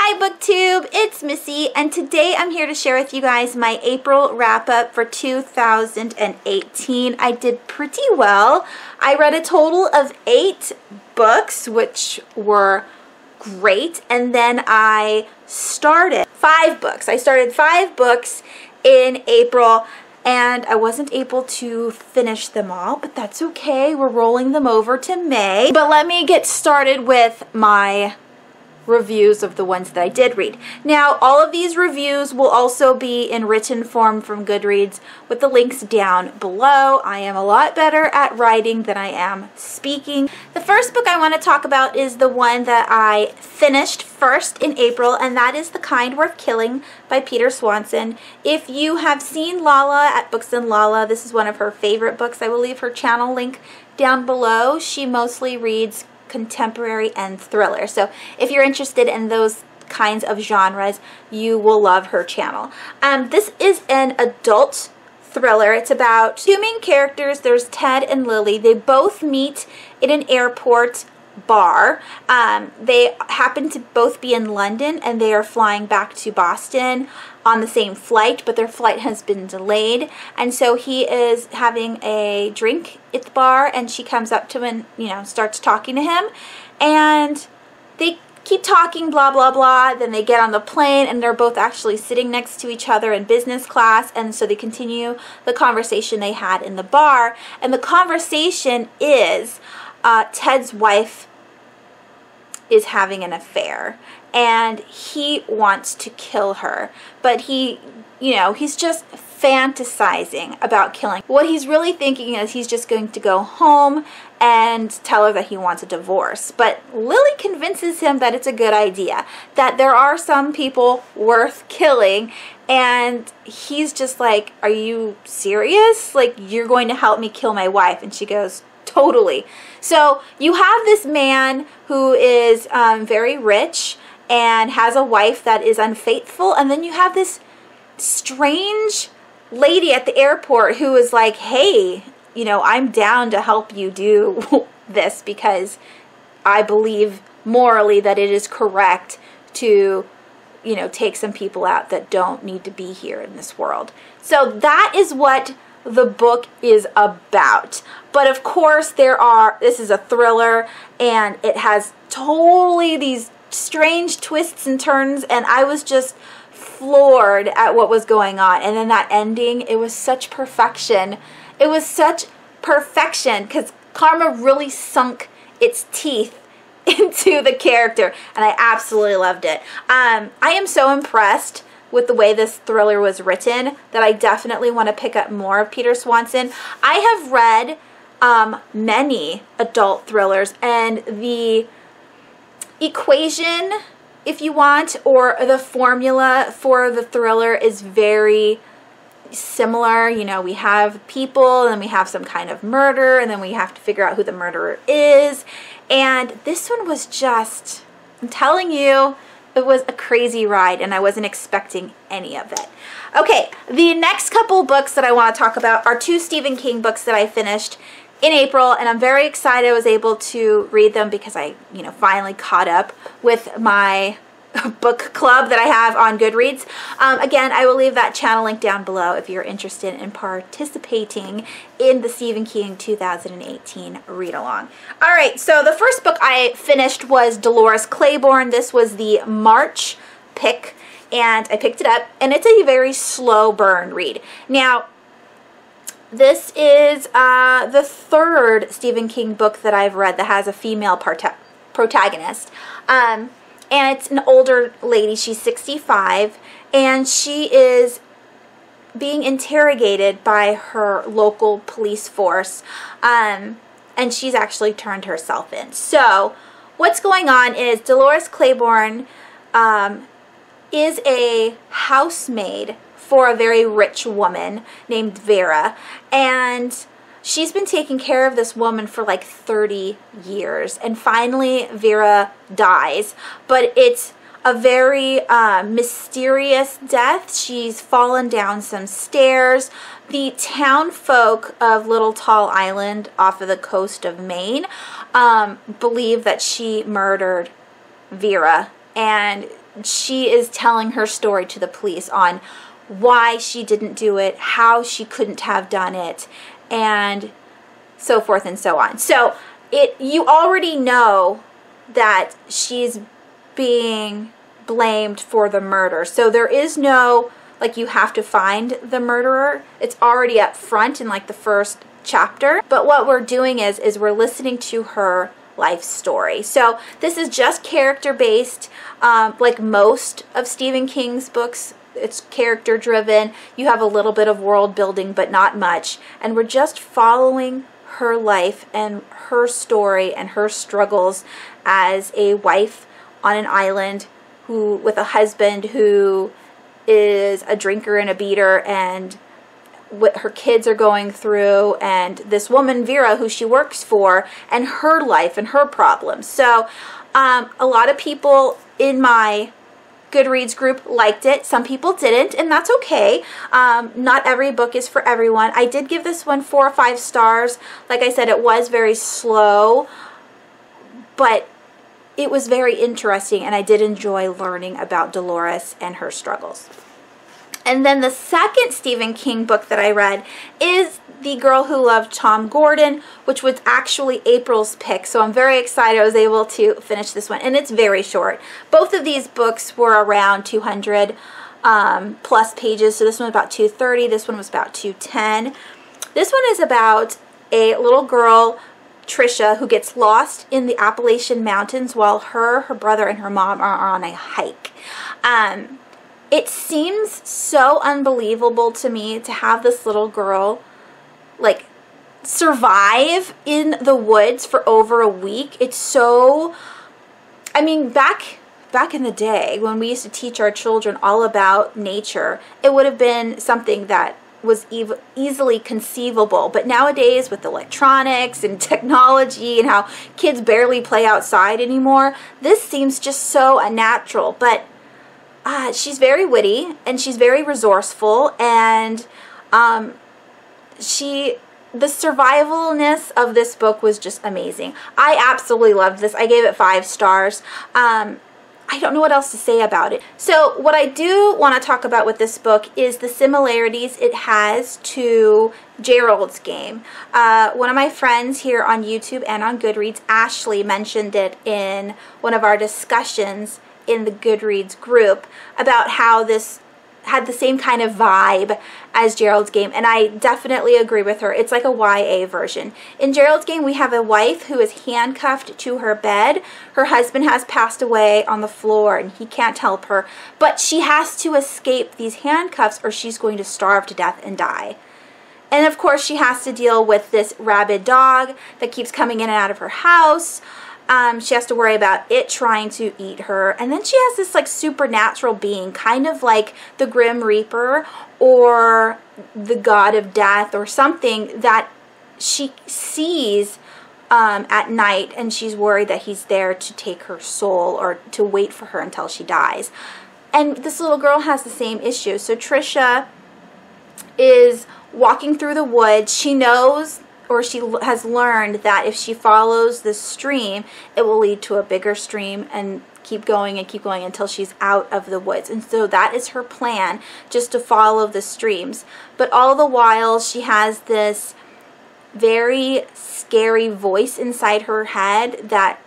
Hi BookTube, it's Missy, and today I'm here to share with you guys my April wrap-up for 2018. I did pretty well. I read a total of 8 books, which were great, and then I started 5 books. I started 5 books in April, and I wasn't able to finish them all, but that's okay. We're rolling them over to May. But let me get started with my reviews of the ones that I did read. Now, all of these reviews will also be in written form from Goodreads with the links down below. I am a lot better at writing than I am speaking. The first book I want to talk about is the one that I finished first in April, and that is The Kind Worth Killing by Peter Swanson. If you have seen Lala at Books and Lala, this is one of her favorite books. I will leave her channel link down below. She mostly reads contemporary and thriller. So if you're interested in those kinds of genres, you will love her channel. This is an adult thriller. It's about 2 main characters. There's Ted and Lily. They both meet in an airport bar. They happen to both be in London, and they are flying back to Boston on the same flight, but their flight has been delayed, and so he is having a drink at the bar, and she comes up to him and, starts talking to him, and they keep talking, blah blah blah. Then they get on the plane, and they're both actually sitting next to each other in business class, and so they continue the conversation they had in the bar. And the conversation is Ted's wife is having an affair, and he wants to kill her, but he's just fantasizing about killing. What he's really thinking is he's just going to go home and tell her that he wants a divorce. But Lily convinces him that it's a good idea, that there are some people worth killing, and he's just like, are you serious? Like, you're going to help me kill my wife? And she goes, totally. So you have this man who is very rich and has a wife that is unfaithful, and then you have this strange lady at the airport who is like, hey, I'm down to help you do this because I believe morally that it is correct to take some people out that don't need to be here in this world. So that is what the book is about. But of course this is a thriller, and it has totally these strange twists and turns, and I was just floored at what was going on. And then that ending, it was such perfection. It was such perfection because Karma really sunk its teeth into the character, and I absolutely loved it. I am so impressed with the way this thriller was written that I definitely want to pick up more of Peter Swanson. I have read many adult thrillers, and the equation, if you want, or the formula for the thriller is very similar. We have people, and then we have some kind of murder, and then we have to figure out who the murderer is. And this one was just, I'm telling you, it was a crazy ride, and I wasn't expecting any of it. Okay, the next couple books that I want to talk about are 2 Stephen King books that I finished in April, and I'm very excited I was able to read them because I, finally caught up with my book club that I have on Goodreads. Again, I will leave that channel link down below if you're interested in participating in the Stephen King 2018 read-along. Alright, so the first book I finished was Dolores Claiborne. This was the March pick, and I picked it up, and it's a very slow burn read. Now, this is the 3rd Stephen King book that I've read that has a female protagonist. And it's an older lady. She's 65, and she is being interrogated by her local police force, and she's actually turned herself in. So what's going on is Dolores Claiborne is a housemaid for a very rich woman named Vera, and she's been taking care of this woman for like 30 years, and finally Vera dies, but it's a very mysterious death. She's fallen down some stairs. The town folk of Little Tall Island off of the coast of Maine believe that she murdered Vera, and she is telling her story to the police on why she didn't do it, how she couldn't have done it, and so forth and so on. So you already know that she's being blamed for the murder. So there is no, like, you have to find the murderer. It's already up front in, like, the first chapter. But what we're doing is we're listening to her life story. So this is just character-based, like most of Stephen King's books. It's character driven. You have a little bit of world building, but not much. And we're just following her life and her story and her struggles as a wife on an island with a husband who is a drinker and a beater, and what her kids are going through, and this woman Vera who she works for, and her life and her problems. So a lot of people in my Goodreads group liked it. Some people didn't, and that's okay. Not every book is for everyone. I did give this one 4 or 5 stars. Like I said, it was very slow, but it was very interesting, and I did enjoy learning about Dolores and her struggles. And then the second Stephen King book that I read is The Girl Who Loved Tom Gordon, which was actually April's pick. So I'm very excited I was able to finish this one. And it's very short. Both of these books were around 200 plus pages. So this one was about 230. This one was about 210. This one is about a little girl, Trisha, who gets lost in the Appalachian Mountains while her brother, and her mom are on a hike. It seems so unbelievable to me to have this little girl, like, survive in the woods for over a week. It's so, I mean, back in the day when we used to teach our children all about nature, it would have been something that was easily conceivable. But nowadays, with electronics and technology and how kids barely play outside anymore, this seems just so unnatural. But she's very witty, and she's very resourceful, and the survivalness of this book was just amazing. I absolutely loved this. I gave it 5 stars. I don't know what else to say about it. So what I do want to talk about with this book is the similarities it has to Gerald's Game. One of my friends here on YouTube and on Goodreads, Ashley, mentioned it in one of our discussions in the Goodreads group about how this had the same kind of vibe as Gerald's Game, and I definitely agree with her. It's like a YA version. In Gerald's Game, we have a wife who is handcuffed to her bed. Her husband has passed away on the floor, and he can't help her, but she has to escape these handcuffs or she's going to starve to death and die. And of course, she has to deal with this rabid dog that keeps coming in and out of her house. She has to worry about it trying to eat her. And then she has this, like, supernatural being, kind of like the Grim Reaper or the God of Death or something that she sees at night, and she's worried that he's there to take her soul or to wait for her until she dies. And this little girl has the same issue. So Trisha is walking through the woods. She knows, or she has learned, that if she follows this stream, it will lead to a bigger stream, and keep going until she's out of the woods. And so that is her plan, just to follow the streams. But all the while, she has this very scary voice inside her head that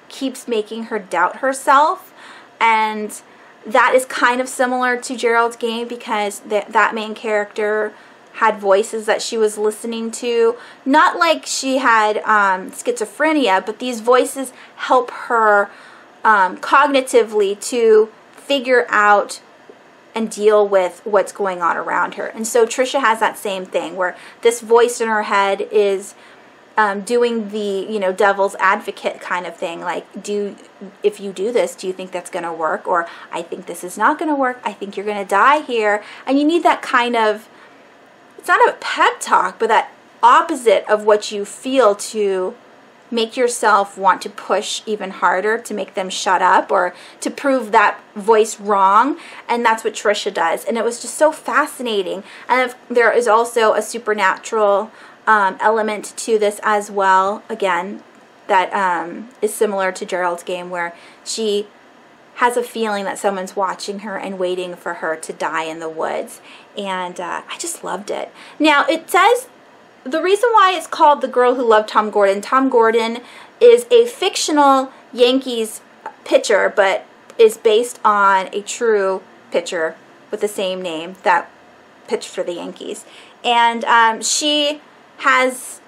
keeps making her doubt herself. And that is kind of similar to Gerald's Game, because that main character had voices that she was listening to. Not like she had schizophrenia, but these voices help her cognitively to figure out and deal with what's going on around her. And so Trisha has that same thing, where this voice in her head is doing the, you know, devil's advocate kind of thing, like, if you do this, do you think that's going to work? Or, I think this is not going to work. I think you're going to die here. And you need that kind of, it's not a pep talk, but that opposite of what you feel to make yourself want to push even harder to make them shut up or to prove that voice wrong. And that's what Trisha does. And it was just so fascinating. And there is also a supernatural element to this as well, again, that is similar to Gerald's Game, where she has a feeling that someone's watching her and waiting for her to die in the woods. And I just loved it. Now, it says the reason why it's called The Girl Who Loved Tom Gordon is a fictional Yankees pitcher, but is based on a true pitcher with the same name that pitched for the Yankees. And she has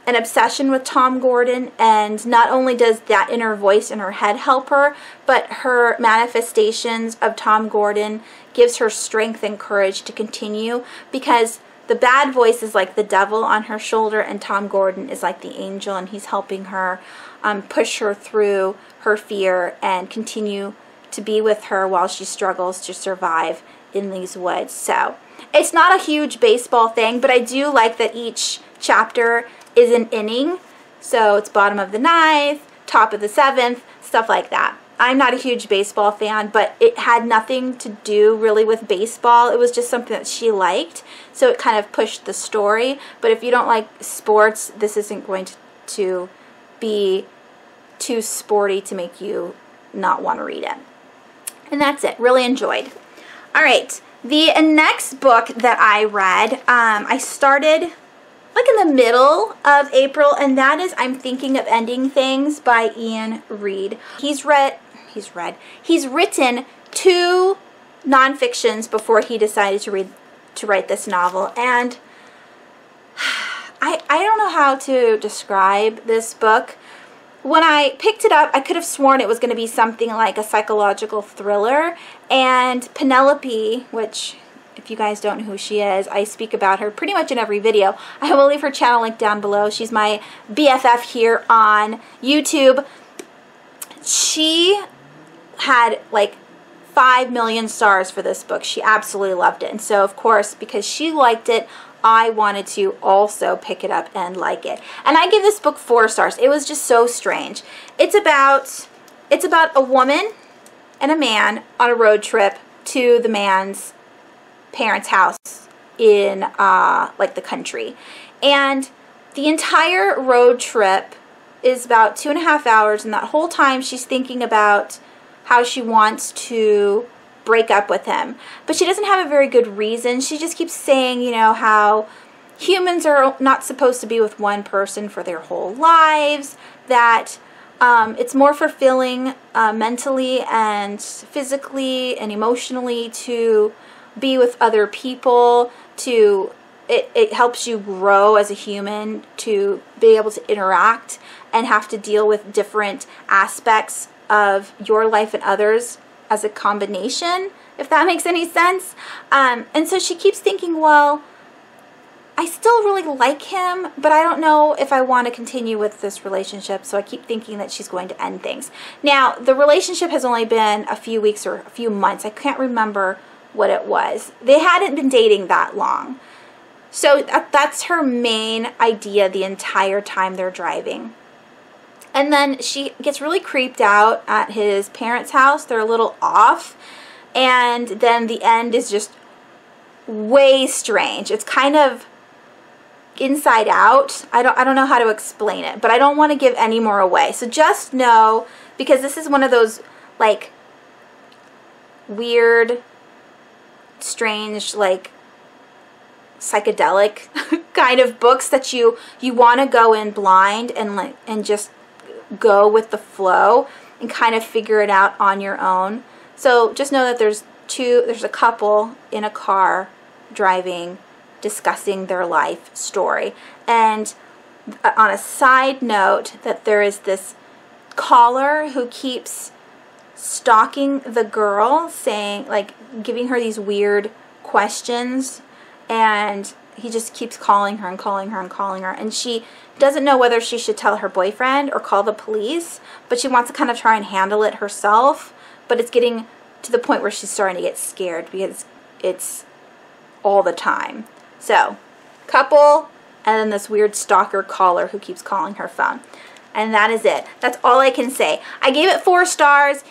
an obsession with Tom Gordon, and not only does that inner voice in her head help her, but her manifestations of Tom Gordon gives her strength and courage to continue, because the bad voice is like the devil on her shoulder, and Tom Gordon is like the angel, and he's helping her push her through her fear and continue to be with her while she struggles to survive in these woods. So it's not a huge baseball thing, but I do like that each chapter is an inning. So it's bottom of the ninth, top of the seventh, stuff like that. I'm not a huge baseball fan, but it had nothing to do really with baseball. It was just something that she liked, so it kind of pushed the story. But if you don't like sports, this isn't going to be too sporty to make you not want to read it. And that's it. Really enjoyed. All right. The next book that I read, I started like in the middle of April, and that is I'm Thinking of Ending Things by Ian Reid. He's written 2 nonfictions before he decided to write this novel, and I don't know how to describe this book. When I picked it up, I could have sworn it was going to be something like a psychological thriller, and Penelope, which, if you guys don't know who she is, I speak about her pretty much in every video. I will leave her channel link down below. She's my BFF here on YouTube. She had like 5 million stars for this book. She absolutely loved it. And so, of course, because she liked it, I wanted to also pick it up and like it. And I give this book 4 stars. It was just so strange. It's about a woman and a man on a road trip to the man's parents' house in like the country. And the entire road trip is about 2.5 hours, and that whole time she's thinking about how she wants to break up with him. But she doesn't have a very good reason. She just keeps saying, you know, how humans are not supposed to be with one person for their whole lives, that it's more fulfilling mentally and physically and emotionally to be with other people, it helps you grow as a human to be able to interact and have to deal with different aspects of your life and others as a combination, if that makes any sense. And so she keeps thinking, well, I still really like him, but I don't know if I want to continue with this relationship, so I keep thinking that she's going to end things. Now, the relationship has only been a few weeks or a few months. I can't remember what it was. They hadn't been dating that long. So that's her main idea the entire time they're driving. And then she gets really creeped out at his parents' house. They're a little off. And then the end is just way strange. It's kind of Inside Out. I don't know how to explain it, but I don't want to give any more away. So just know, because this is one of those like weird, strange, like psychedelic kind of books that you want to go in blind and just go with the flow and kind of figure it out on your own. So just know that there's a couple in a car driving, discussing their life story. And on a side note, that there is this caller who keeps stalking the girl, saying, like, giving her these weird questions, and he just keeps calling her and calling her and calling her, and she doesn't know whether she should tell her boyfriend or call the police, but she wants to kind of try and handle it herself. But it's getting to the point where she's starting to get scared because it's all the time. So, couple, and then this weird stalker caller who keeps calling her phone. And that is it. That's all I can say. I gave it 4 stars.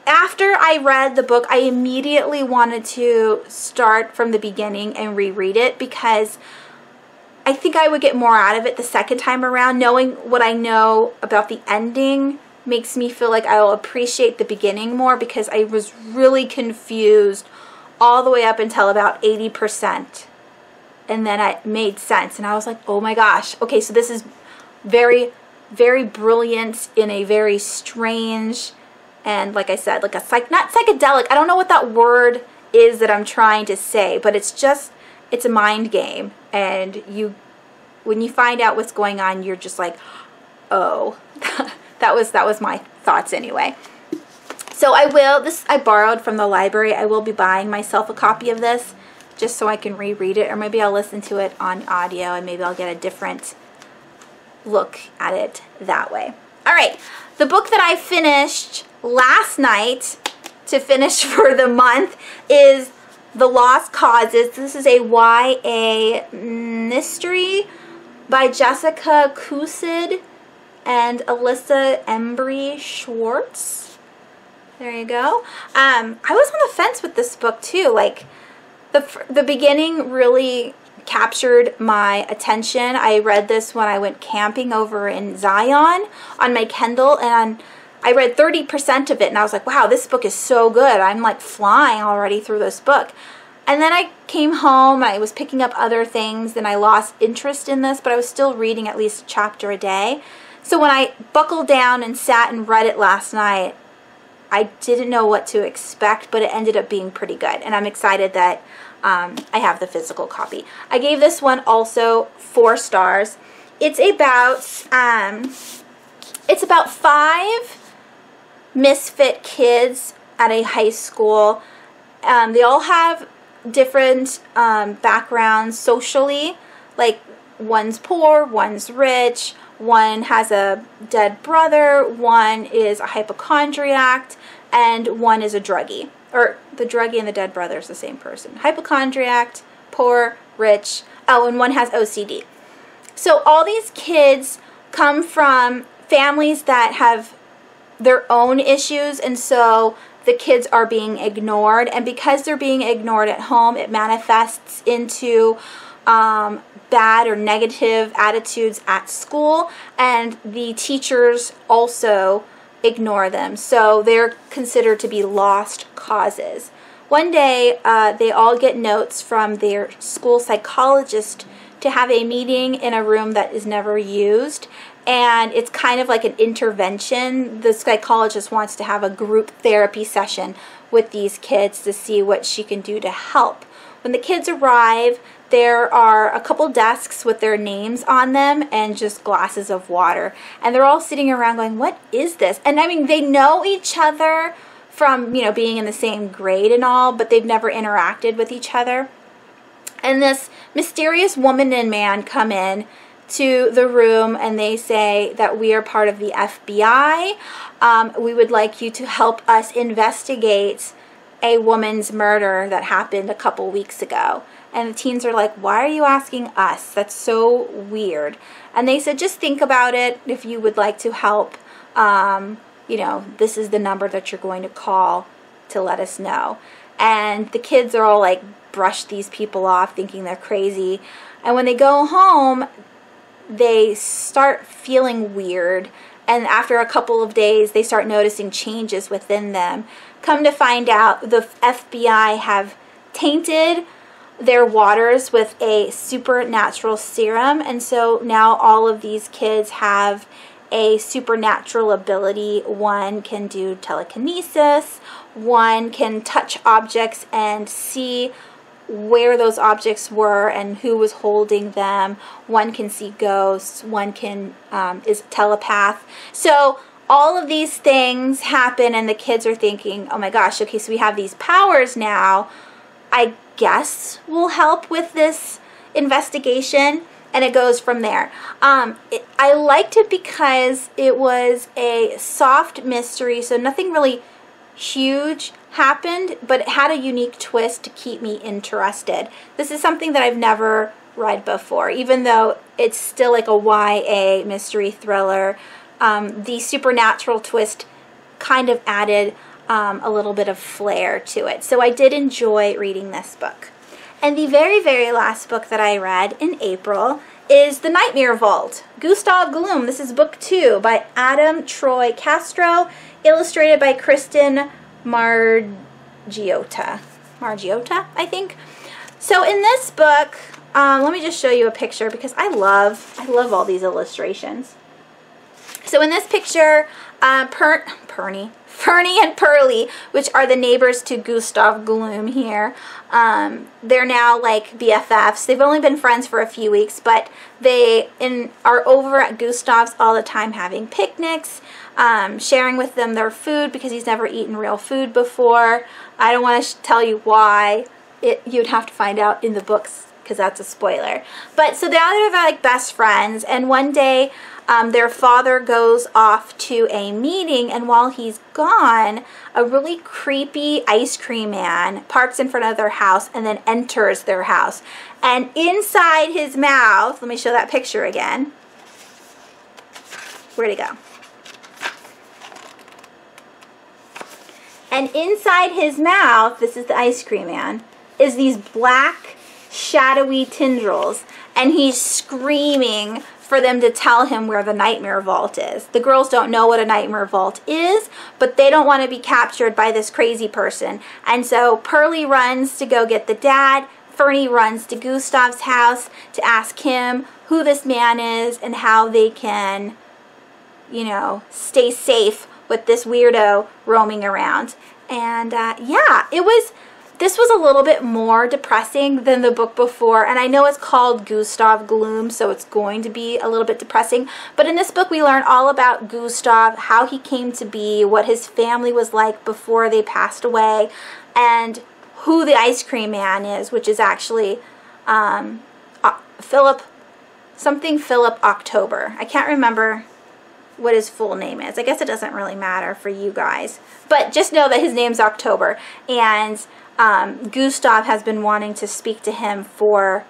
After I read the book, I immediately wanted to start from the beginning and reread it, because I think I would get more out of it the second time around, knowing what I know about the ending makes me feel like I will appreciate the beginning more, because I was really confused all the way up until about 80%. And then it made sense. And I was like, oh my gosh. Okay, so this is very, very brilliant in a very strange, and like I said, like not psychedelic. I don't know what that word is that I'm trying to say, but it's a mind game. And when you find out what's going on, you're just like, oh, that was my thoughts anyway. So I borrowed from the library. I will be buying myself a copy of this just so I can reread it, or maybe I'll listen to it on audio and maybe I'll get a different look at it that way. All right, the book that I finished last night to finish for the month is The Lost Causes. This is a YA mystery by Jessica Cusid and Alyssa Embry Schwartz. There you go. I was on the fence with this book too. Like the beginning really captured my attention. I read this when I went camping over in Zion on my Kindle, and I read 30% of it, and I was like, wow, this book is so good. I'm like flying already through this book. And then I came home, I was picking up other things, and I lost interest in this, but I was still reading at least a chapter a day. So when I buckled down and sat and read it last night, I didn't know what to expect, but it ended up being pretty good. And I'm excited that I have the physical copy. I gave this one also 4 stars. It's about 5 misfit kids at a high school. They all have different backgrounds socially. Like one's poor, one's rich, one has a dead brother, one is a hypochondriac, and one is a druggie. Or the druggie and the dead brother is the same person. Hypochondriac, poor, rich. Oh, and one has OCD. So all these kids come from families that have their own issues, and so the kids are being ignored. And because they're being ignored at home, it manifests into bad or negative attitudes at school, and the teachers also ignore them. So they're considered to be lost causes. One day, they all get notes from their school psychologist to have a meeting in a room that is never used, and it's kind of like an intervention. The psychologist wants to have a group therapy session with these kids to see what she can do to help. When the kids arrive, there are a couple desks with their names on them and just glasses of water. And they're all sitting around going, what is this? And I mean, they know each other from, you know, being in the same grade and all, but they've never interacted with each other. And this mysterious woman and man come in to the room and they say that we are part of the FBI. We would like you to help us investigate a woman's murder that happened a couple weeks ago. And the teens are like, why are you asking us? That's so weird. And they said, just think about it. If you would like to help, you know, this is the number that you're going to call to let us know. And the kids are all like, brush these people off, thinking they're crazy. And when they go home, they start feeling weird. And after a couple of days, they start noticing changes within them. Come to find out, the FBI have tainted their waters with a supernatural serum, and so now all of these kids have a supernatural ability. One can do telekinesis, one can touch objects and see where those objects were and who was holding them, one can see ghosts, one can is a telepath. So all of these things happen, and the kids are thinking, oh my gosh, okay, so we have these powers now, I guess will help with this investigation, and it goes from there. I liked it because it was a soft mystery, so nothing really huge happened, but it had a unique twist to keep me interested. This is something that I've never read before, even though it's still like a YA mystery thriller. The supernatural twist kind of added a little bit of flair to it. So I did enjoy reading this book. And the very, very last book that I read in April is The Nightmare Vault, Gustav Gloom. This is book 2 by Adam Troy Castro, illustrated by Kristen Margiotta, I think. So in this book, let me just show you a picture because I love all these illustrations. So in this picture, Fernie and Pearlie, which are the neighbors to Gustav Gloom here, they're now like BFFs. They've only been friends for a few weeks, but they are over at Gustav's all the time having picnics, sharing with them their food because he's never eaten real food before. I don't want to tell you why. You'd have to find out in the books because that's a spoiler. But so now they're like best friends, and one day their father goes off to a meeting, and while he's gone, a really creepy ice cream man parks in front of their house and then enters their house. And inside his mouth, let me show that picture again. Where'd it go? And inside his mouth, this is the ice cream man, is these black shadowy tendrils, and he's screaming for them to tell him where the Nightmare Vault is. The girls don't know what a Nightmare Vault is, but they don't want to be captured by this crazy person. And so Pearlie runs to go get the dad. Fernie runs to Gustav's house to ask him who this man is and how they can, you know, stay safe with this weirdo roaming around. And yeah, this was a little bit more depressing than the book before, and I know it's called Gustav Gloom, so it's going to be a little bit depressing, but in this book we learn all about Gustav, how he came to be, what his family was like before they passed away, and who the ice cream man is, which is actually Philip October. I can't remember what his full name is. I guess it doesn't really matter for you guys, but just know that his name's October, and Gustav has been wanting to speak to him for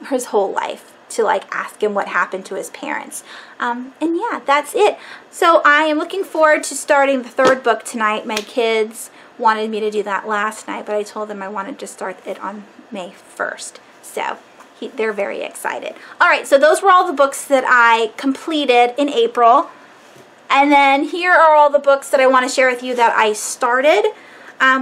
his whole life, to like ask him what happened to his parents. And yeah, that's it. So I am looking forward to starting the 3rd book tonight. My kids wanted me to do that last night, but I told them I wanted to start it on May 1st. So they're very excited. Alright, so those were all the books that I completed in April. And then here are all the books that I want to share with you that I started.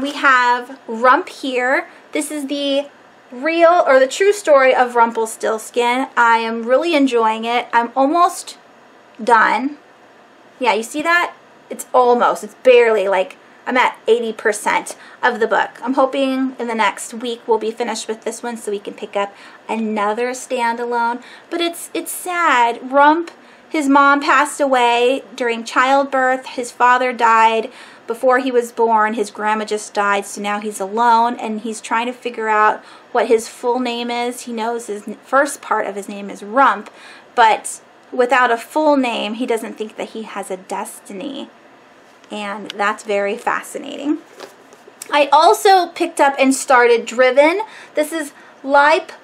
We have Rump here. This is the real or the true story of Rumpelstiltskin. I am really enjoying it. I'm almost done. Yeah, you see that? It's barely, like, I'm at 80% of the book. I'm hoping in the next week we'll be finished with this one so we can pick up another standalone. But it's sad. Rump, his mom passed away during childbirth. His father died before he was born. His grandma just died, so now he's alone, and he's trying to figure out what his full name is. He knows his first part of his name is Rump, but without a full name, he doesn't think that he has a destiny, and that's very fascinating. I also picked up and started Driven. This is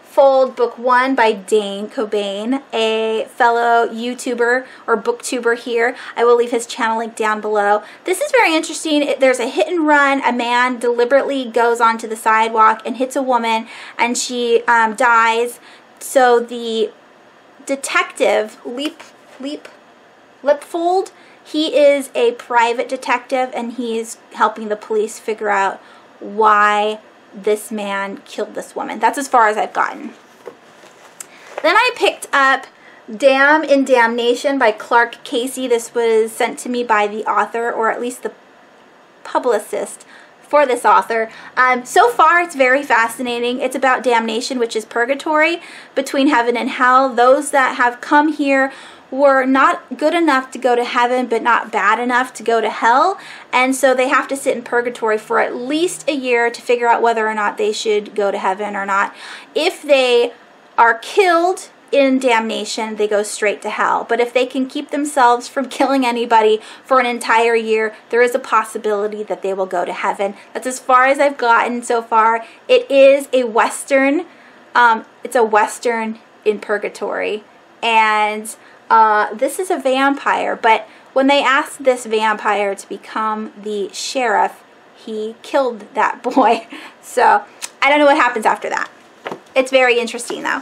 Fold Book 1 by Dane Cobain, a fellow YouTuber or booktuber here. I will leave his channel link down below. This is very interesting. There's a hit and run. A man deliberately goes onto the sidewalk and hits a woman, and she dies. So the detective, Lipfold, he is a private detective, and he is helping the police figure out why this man killed this woman. That's as far as I've gotten. Then I picked up Damn in Damnation by Clark Casey. This was sent to me by the author, or at least the publicist for this author. So far it's very fascinating. It's about damnation, which is purgatory, between heaven and hell. Those that have come here were not good enough to go to heaven, but not bad enough to go to hell, and so they have to sit in purgatory for at least a year to figure out whether or not they should go to heaven or not. If they are killed in damnation, they go straight to hell. But if they can keep themselves from killing anybody for an entire year, there is a possibility that they will go to heaven. That's as far as I've gotten so far. It is a Western. It's a Western in purgatory, and this is a vampire, but when they asked this vampire to become the sheriff, he killed that boy. So I don't know what happens after that. It's very interesting though.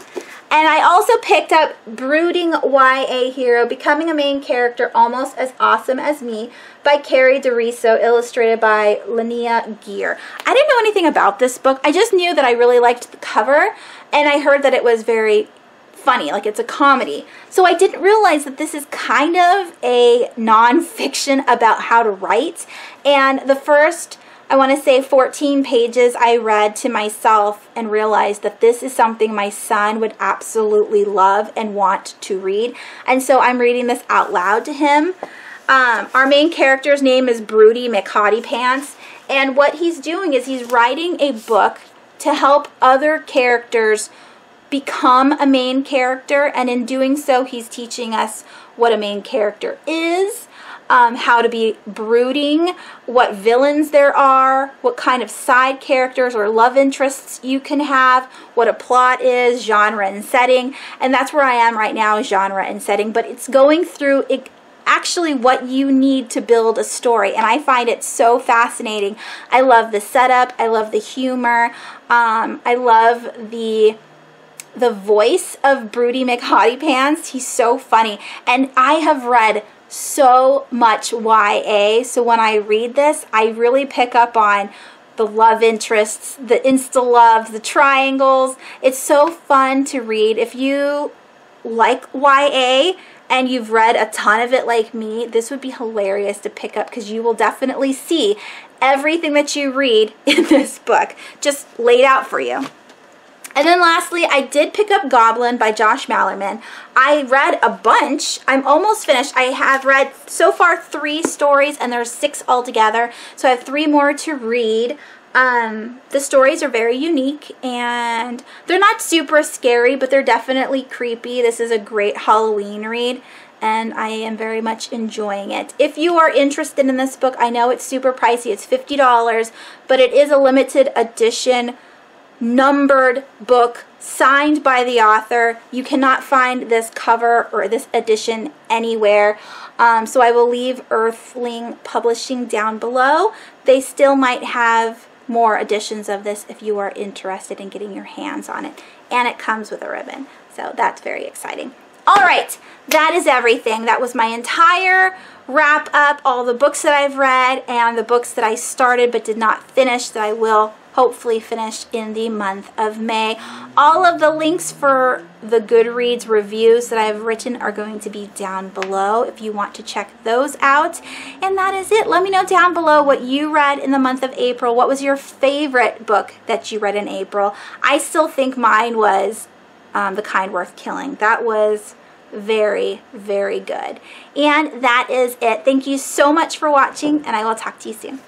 And I also picked up Brooding YA Hero, Becoming a Main Character Almost as Awesome as Me by Carrie DeRiso, illustrated by Linnea Gear. I didn't know anything about this book. I just knew that I really liked the cover, and I heard that it was very funny, like it's a comedy. So I didn't realize that this is kind of a non-fiction about how to write. And the first, I want to say 14 pages I read to myself and realized that this is something my son would absolutely love and want to read. And so I'm reading this out loud to him. Our main character's name is Broody McHottypants, and what he's doing is he's writing a book to help other characters become a main character, and in doing so he's teaching us what a main character is, how to be brooding, what villains there are, what kind of side characters or love interests you can have, what a plot is, genre and setting. And that's where I am right now, genre and setting, but it's going through actually what you need to build a story, and I find it so fascinating. I love the setup, I love the humor, I love the voice of Broody McHottypants. He's so funny, and I have read so much YA, so when I read this, I really pick up on the love interests, the insta-loves, the triangles. It's so fun to read. If you like YA and you've read a ton of it like me, this would be hilarious to pick up, because you will definitely see everything that you read in this book just laid out for you. And then lastly, I did pick up Goblin by Josh Malerman. I read a bunch. I'm almost finished. I have read so far 3 stories, and there's 6 altogether. So I have 3 more to read. The stories are very unique, and they're not super scary, but they're definitely creepy. This is a great Halloween read, and I am very much enjoying it. If you are interested in this book, I know it's super pricey. It's $50, but it is a limited edition numbered book signed by the author. You cannot find this cover or this edition anywhere. So I will leave Earthling Publishing down below. They still might have more editions of this if you are interested in getting your hands on it. And it comes with a ribbon. So that's very exciting. All right, that is everything. That was my entire wrap up, all the books that I've read and the books that I started but did not finish that I will hopefully finish in the month of May. All of the links for the Goodreads reviews that I've written are going to be down below if you want to check those out. And that is it. Let me know down below what you read in the month of April. What was your favorite book that you read in April? I still think mine was The Kind Worth Killing. That was very, very good. And that is it. Thank you so much for watching, and I will talk to you soon.